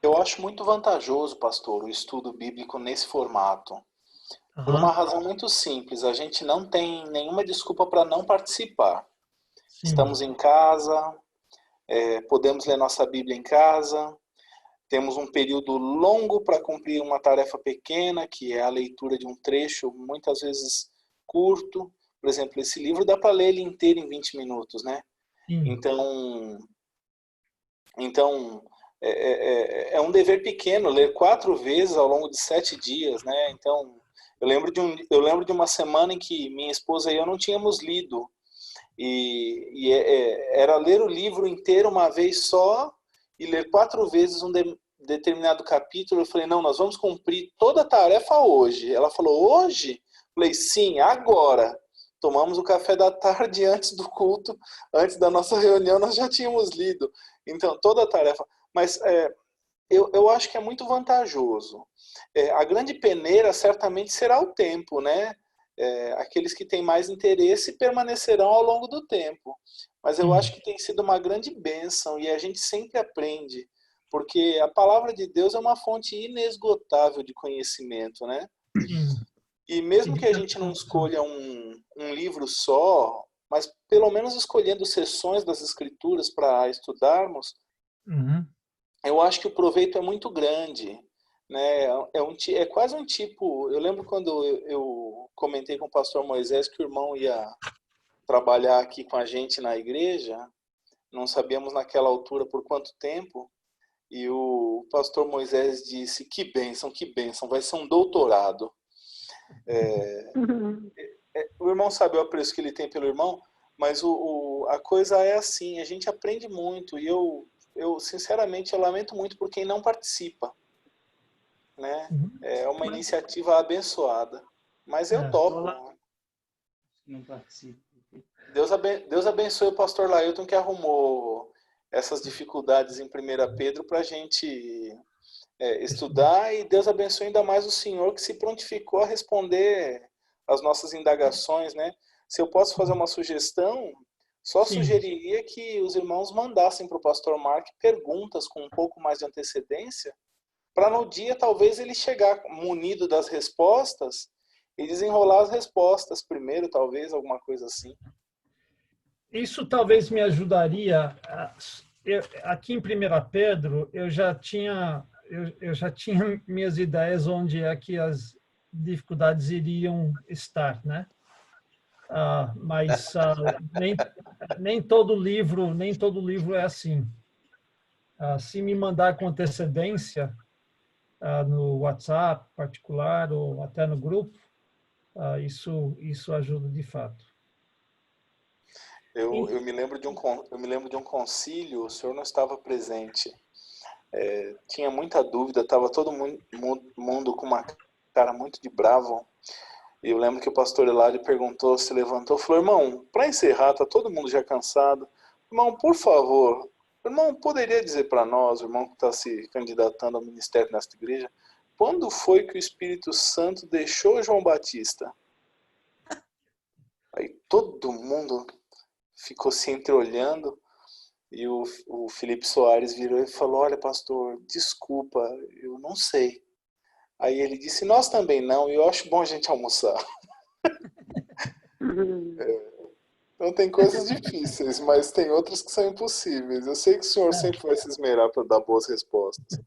Eu acho muito vantajoso, pastor, o estudo bíblico nesse formato. Por uma razão muito simples, a gente não tem nenhuma desculpa para não participar. Sim. Estamos em casa, podemos ler nossa Bíblia em casa, temos um período longo para cumprir uma tarefa pequena, que é a leitura de um trecho, muitas vezes curto. Por exemplo, esse livro dá para ler ele inteiro em 20 minutos, né? Então é um dever pequeno ler 4 vezes ao longo de 7 dias, né? Então, eu lembro de uma semana em que minha esposa e eu não tínhamos lido. Era ler o livro inteiro uma vez só e ler 4 vezes um determinado capítulo. Eu falei, não, nós vamos cumprir toda a tarefa hoje. Ela falou, hoje? Eu falei, sim, agora. Tomamos o café da tarde antes do culto, antes da nossa reunião, nós já tínhamos lido. Então, toda a tarefa. Mas eu acho que é muito vantajoso. A grande peneira certamente será o tempo, né? Aqueles que têm mais interesse permanecerão ao longo do tempo. Mas eu acho que tem sido uma grande bênção e a gente sempre aprende, porque a palavra de Deus é uma fonte inesgotável de conhecimento, né? E mesmo que a gente não escolha um livro só, mas pelo menos escolhendo seções das Escrituras para estudarmos, eu acho que o proveito é muito grande, né? É quase um tipo... Eu lembro quando eu comentei com o pastor Moisés que o irmão ia trabalhar aqui com a gente na igreja, não sabíamos naquela altura por quanto tempo, e o pastor Moisés disse, que bênção, vai ser um doutorado. O irmão sabe o apreço que ele tem pelo irmão, mas a coisa é assim, a gente aprende muito, e eu eu sinceramente eu lamento muito por quem não participa, né? É uma iniciativa abençoada, mas eu topo. Não participa. Deus abençoe o pastor Lailton que arrumou essas dificuldades em 1 Pedro para a gente estudar, e Deus abençoe ainda mais o senhor que se prontificou a responder as nossas indagações, né? Se eu posso fazer uma sugestão, só sugeriria que os irmãos mandassem para o pastor Mark perguntas com um pouco mais de antecedência, para no dia talvez ele chegar munido das respostas e desenrolar as respostas primeiro, talvez, alguma coisa assim. Isso talvez me ajudaria. Aqui em 1 Pedro, eu já tinha minhas ideias onde é que as dificuldades iriam estar, né? Mas nem todo livro é assim. Se me mandar com antecedência no WhatsApp particular ou até no grupo, isso ajuda de fato. Eu me lembro de um concílio, o senhor não estava presente. Tinha muita dúvida, estava todo mundo com uma cara muito de bravo. E eu lembro que o pastor Hilário perguntou, se levantou, falou: irmão, para encerrar, está todo mundo já cansado. Irmão, por favor, irmão, poderia dizer para nós, o irmão que está se candidatando ao ministério nesta igreja, quando foi que o Espírito Santo deixou João Batista? Aí todo mundo ficou se entreolhando, e o Felipe Soares virou e falou: olha, pastor, desculpa, eu não sei. Aí ele disse: nós também não, e eu acho bom a gente almoçar. Então tem coisas difíceis, mas tem outras que são impossíveis. Eu sei que o senhor sempre vai se esmerar para dar boas respostas.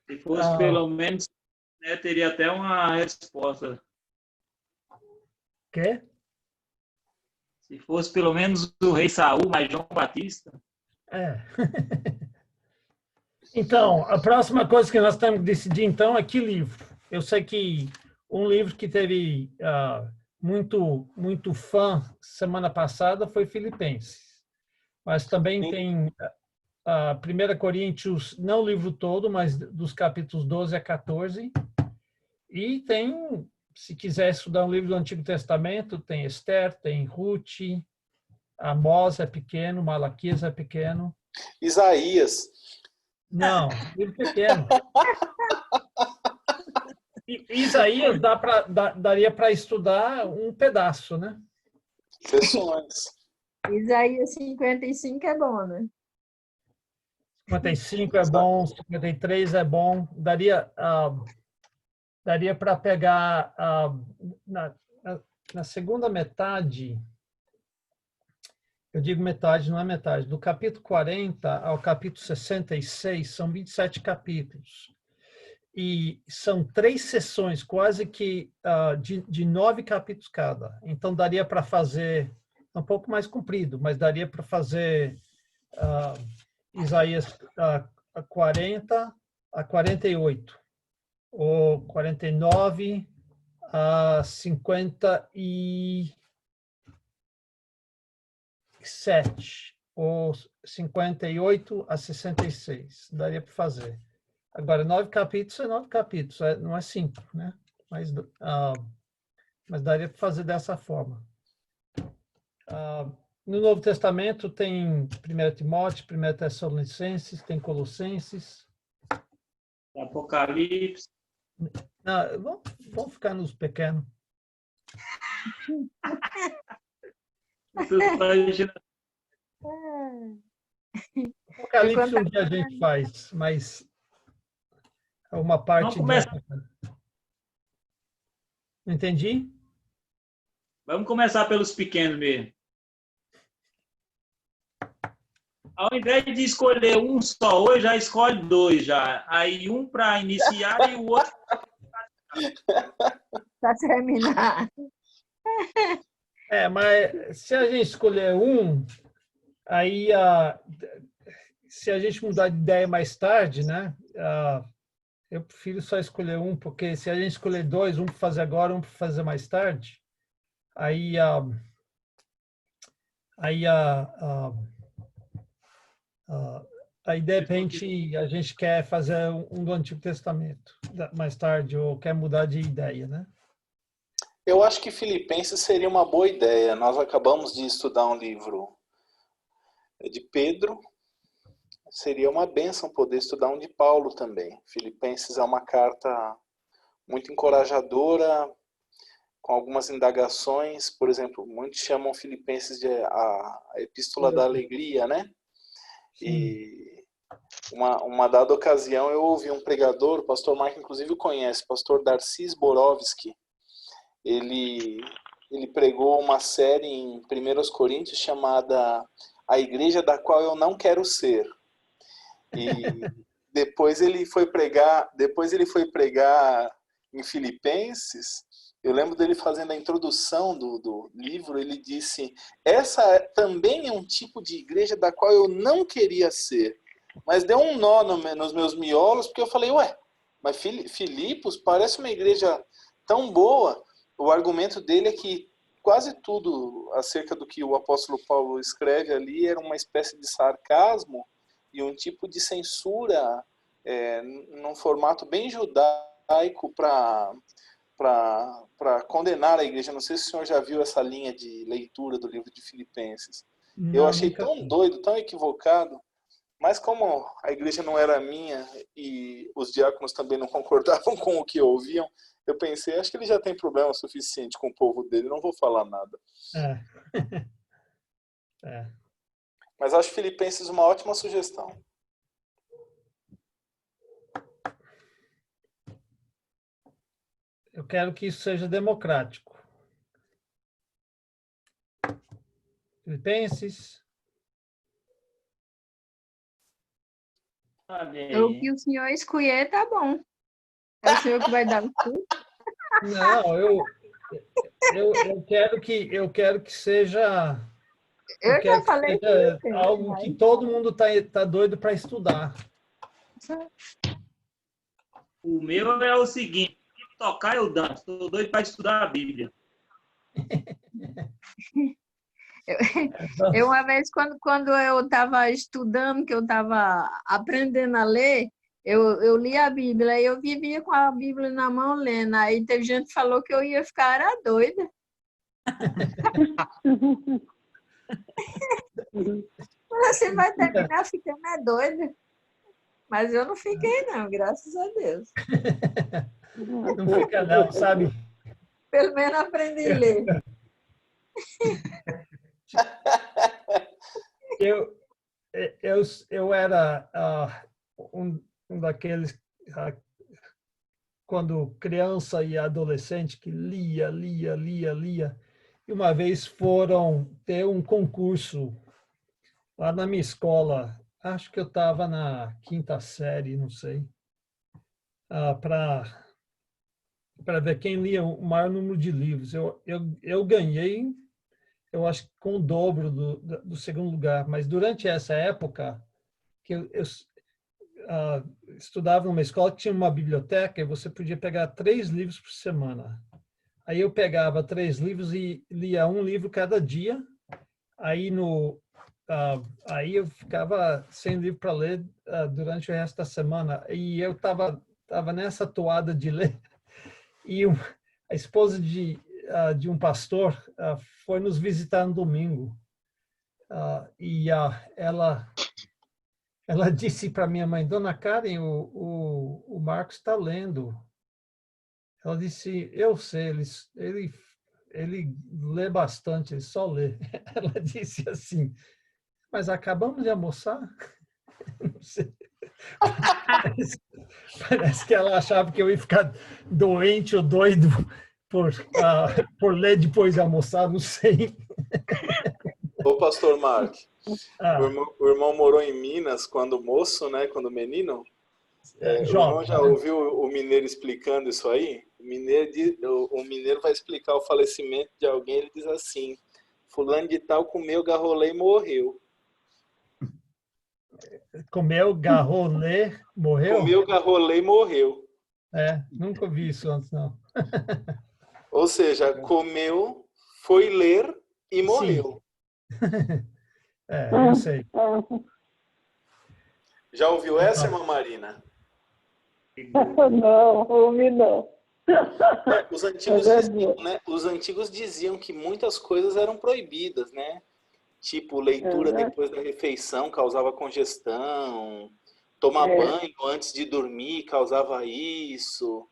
Se fosse pelo menos, né, teria até uma resposta. Quê? Se fosse pelo menos o rei Saul, mas João Batista. Então, a próxima coisa que nós temos que decidir, então, é que livro. Eu sei que um livro que teve muito fã semana passada foi Filipenses. Mas também tem a 1 Coríntios, não o livro todo, mas dos capítulos 12 a 14. E tem, se quiser estudar um livro do Antigo Testamento, tem Esther, tem Ruth, Amós é pequeno, Malaquias é pequeno. Isaías. Não, livro pequeno. Isaías daria para estudar um pedaço, né? Sessões. Isaías 55 é bom, né? 55 é bom, 53 é bom. Daria para pegar na segunda metade, eu digo metade, não é metade, do capítulo 40 ao capítulo 66, são 27 capítulos. E são 3 sessões, quase que de 9 capítulos cada. Então, daria para fazer, um pouco mais comprido, mas daria para fazer Isaías 40 a 48, ou 49 a 57, ou 58 a 66. Daria para fazer. Agora, 9 capítulos é 9 capítulos, não é 5, né? Mas daria para fazer dessa forma. No Novo Testamento tem 1 Timóteo, 1 Tessalonicenses, tem Colossenses. Apocalipse. Não, vamos ficar nos pequenos. Apocalipse um dia a gente faz, mas é uma parte... Não entendi? Vamos começar pelos pequenos mesmo. Ao invés de escolher um só hoje, já escolhe 2 já. Aí um para iniciar e o outro para terminar. Mas se a gente escolher um, aí se a gente mudar de ideia mais tarde, né? Eu prefiro só escolher um, porque se a gente escolher 2, um para fazer agora, um para fazer mais tarde, aí Aí, de repente, a gente quer fazer um do Antigo Testamento mais tarde, ou quer mudar de ideia, né? Eu acho que Filipenses seria uma boa ideia. Nós acabamos de estudar um livro de Pedro. Seria uma bênção poder estudar um de Paulo também. Filipenses é uma carta muito encorajadora, com algumas indagações. Por exemplo, muitos chamam Filipenses de a Epístola da Alegria, né? E uma dada ocasião eu ouvi um pregador, o pastor Marco inclusive o conhece, o pastor Darcis Borowski. Ele pregou uma série em 1 Coríntios chamada A Igreja da Qual Eu Não Quero Ser. E depois ele foi pregar em Filipenses. Eu lembro dele fazendo a introdução do livro, ele disse: essa também é um tipo de igreja da qual eu não queria ser. Mas deu um nó nos meus miolos, porque eu falei, ué, mas Filipos parece uma igreja tão boa. O argumento dele é que quase tudo acerca do que o apóstolo Paulo escreve ali era uma espécie de sarcasmo e um tipo de censura num formato bem judaico para condenar a igreja. Não sei se o senhor já viu essa linha de leitura do livro de Filipenses. Não, eu achei tão doido, tão equivocado, mas como a igreja não era minha e os diáconos também não concordavam com o que ouviam, eu pensei, acho que ele já tem problema suficiente com o povo dele, não vou falar nada. Mas acho Filipenses uma ótima sugestão. Eu quero que isso seja democrático. Filipenses. O que o senhor escolher tá bom. É o senhor que vai dar o cu? Não, eu quero que seja. Eu já falei que seja algo que todo mundo tá doido para estudar. O meu é o seguinte: tocar eu danço. Estou doido para estudar a Bíblia. Eu uma vez, quando eu estava estudando, que eu estava aprendendo a ler, eu li a Bíblia e eu vivia com a Bíblia na mão lendo. Aí teve gente que falou que eu ia ficar era doida. Você vai terminar ficando doida. Mas eu não fiquei, não, graças a Deus. Não fica não, sabe? Pelo menos aprendi a ler. Eu era um daqueles, quando criança e adolescente, que lia. E uma vez foram ter um concurso lá na minha escola, acho que eu estava na 5ª série, não sei, para ver quem lia o maior número de livros. Eu ganhei, eu acho que com o dobro do segundo lugar, mas durante essa época que eu estudava numa escola que tinha uma biblioteca e você podia pegar 3 livros por semana. Aí eu pegava 3 livros e lia um livro cada dia. Aí aí eu ficava sem livro para ler durante o resto da semana. E eu estava nessa toada de ler. E a esposa de um pastor foi nos visitar no domingo. E ela disse para minha mãe: Dona Karen, o Marcos está lendo. Ela disse: eu sei, ele lê bastante, ele só lê. Ela disse assim: mas acabamos de almoçar? Não sei. Parece que ela achava que eu ia ficar doente ou doido por ler depois de almoçar, não sei. Ô, pastor Mark, o irmão morou em Minas quando moço, né? Quando menino. O irmão já ouviu o mineiro explicando isso aí? O mineiro vai explicar o falecimento de alguém, ele diz assim: fulano de tal comeu garrolê e morreu. Comeu garrolê, morreu? Comeu garrolê e morreu. Nunca ouvi isso antes, não. Ou seja, comeu, foi ler e morreu. Eu sei. Já ouviu essa, irmã Marina? Não, ouvi não. Os antigos diziam, né? Os antigos diziam que muitas coisas eram proibidas, né? Tipo, leitura depois da refeição causava congestão, tomar banho antes de dormir causava isso,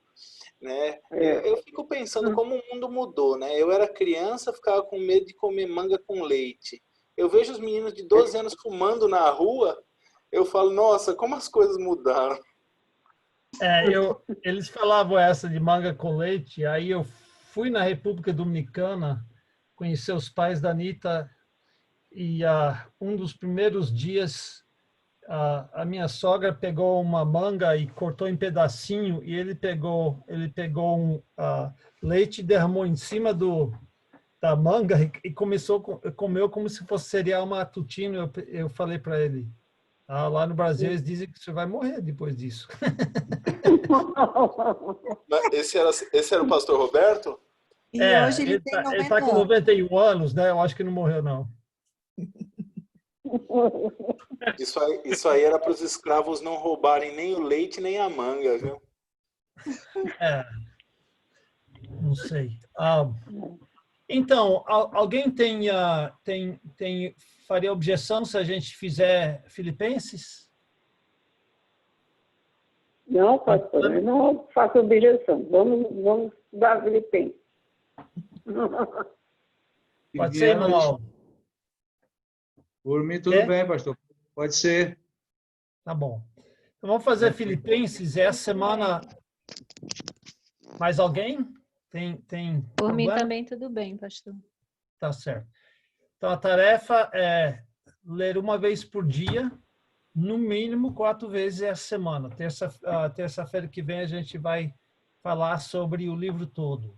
né? Eu fico pensando como o mundo mudou, né? Eu era criança, ficava com medo de comer manga com leite. Eu vejo os meninos de 12 anos fumando na rua, eu falo, nossa, como as coisas mudaram. Eles falavam essa de manga com leite, aí eu fui na República Dominicana conhecer os pais da Anitta e um dos primeiros dias a minha sogra pegou uma manga e cortou em pedacinho e ele pegou um leite e derramou em cima da manga e comeu como se fosse cereal matutino. Eu falei para ele, lá no Brasil eles dizem que você vai morrer depois disso. Esse era o pastor Roberto? E hoje ele tem 90 ele está com 91 anos, né? Eu acho que não morreu, não. Isso aí era para os escravos não roubarem nem o leite nem a manga, viu? Não sei. Então, alguém faria objeção se a gente fizer Filipenses? Não, pastor, eu não faço objeção. Vamos estudar Filipenses. Pode ser, irmão? Por mim, tudo bem, pastor. Pode ser. Tá bom. Então, vamos fazer Filipenses essa semana. Mais alguém? Tem Por mim problema? também tudo bem, pastor. Tá certo. Então, a tarefa é ler uma vez por dia, no mínimo 4 vezes essa semana. Terça-feira que vem a gente vai falar sobre o livro todo.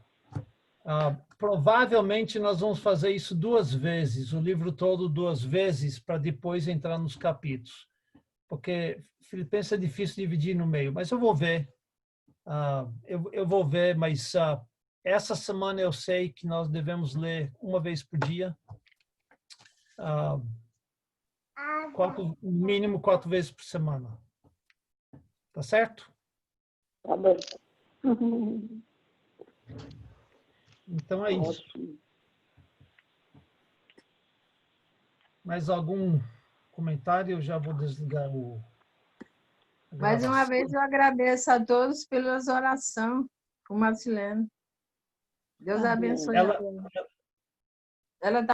Provavelmente nós vamos fazer isso 2 vezes, o livro todo 2 vezes, para depois entrar nos capítulos. Porque Filipenses é difícil dividir no meio, mas eu vou ver. Eu vou ver, mas essa semana eu sei que nós devemos ler uma vez por dia. Mínimo 4 vezes por semana. Tá certo? Tá bom. Então é isso. Mais algum comentário? Eu já vou desligar o... Mais uma vez eu agradeço a todos pelas orações com Marcilene. Deus abençoe. Ela está